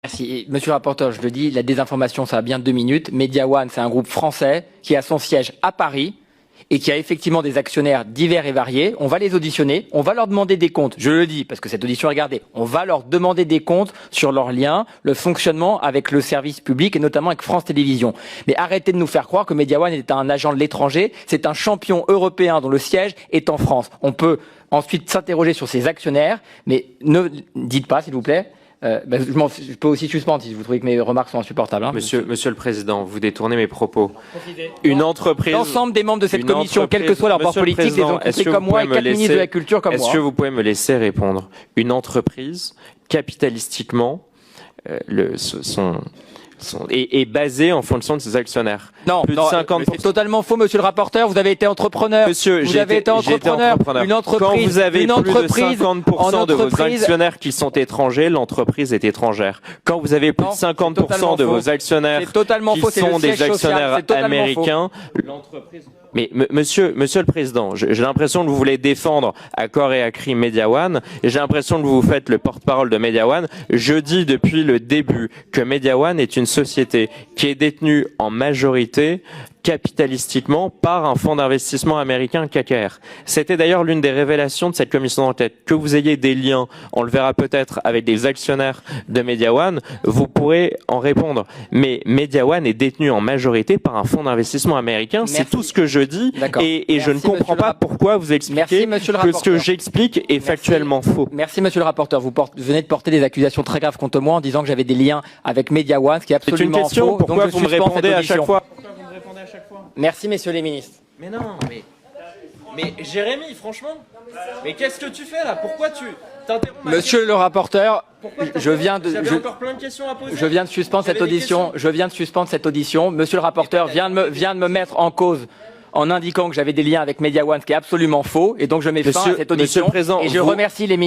Merci. Monsieur le rapporteur, je le dis, la désinformation, ça a bien 2 minutes. Media One, c'est un groupe français qui a son siège à Paris et qui a effectivement des actionnaires divers et variés. On va les auditionner, on va leur demander des comptes. Je le dis parce que cette audition, regardez, on va leur demander des comptes sur leurs liens, le fonctionnement avec le service public et notamment avec France Télévisions. Mais arrêtez de nous faire croire que Media One est un agent de l'étranger. C'est un champion européen dont le siège est en France. On peut ensuite s'interroger sur ses actionnaires, mais ne dites pas, s'il vous plaît. Je peux aussi suspendre si vous trouvez que mes remarques sont insupportables. Hein. Monsieur le Président, vous détournez mes propos. Une entreprise... L'ensemble des membres de cette commission, quel que soit leur rapport politique, les ont compris comme moi et 4 ministres de la Culture comme moi. Est-ce que vous pouvez me laisser répondre? Une entreprise, capitalistiquement, est basée en fonction de ses actionnaires. Non, c'est totalement faux, monsieur le rapporteur. Vous avez été entrepreneur. Monsieur, vous avez été entrepreneur. Une entreprise, quand vous avez plus de 50% de vos actionnaires qui sont étrangers, l'entreprise est étrangère. Quand vous avez plus de 50% de vos actionnaires qui sont des actionnaires américains, l'entreprise... Mais monsieur le Président, j'ai l'impression que vous voulez défendre à corps et à cri Media One, et j'ai l'impression que vous faites le porte-parole de Media One. Je dis depuis le début que Media One est une société qui est détenue en majorité capitalistiquement par un fonds d'investissement américain KKR. C'était d'ailleurs l'une des révélations de cette commission d'enquête. Que vous ayez des liens, on le verra peut-être avec des actionnaires de Media One, vous pourrez en répondre. Mais Media One est détenu en majorité par un fonds d'investissement américain. C'est tout ce que je dis et je ne comprends pas pourquoi vous expliquez que ce que j'explique est factuellement faux. Merci monsieur le rapporteur. Vous venez de porter des accusations très graves contre moi en disant que j'avais des liens avec Media One, ce qui est absolument faux. C'est une question, pourquoi vous me répondez à chaque fois? Merci, messieurs les ministres. Mais non, mais Jérémy, franchement, mais qu'est-ce que tu fais là? Pourquoi tu t'interromps? Monsieur le rapporteur, je viens de suspendre cette audition. Je viens de suspendre cette audition. Monsieur le rapporteur vient de me mettre en cause en indiquant que j'avais des liens avec Media One, ce qui est absolument faux. Et donc je mets fin à cette audition. Et je remercie les ministres.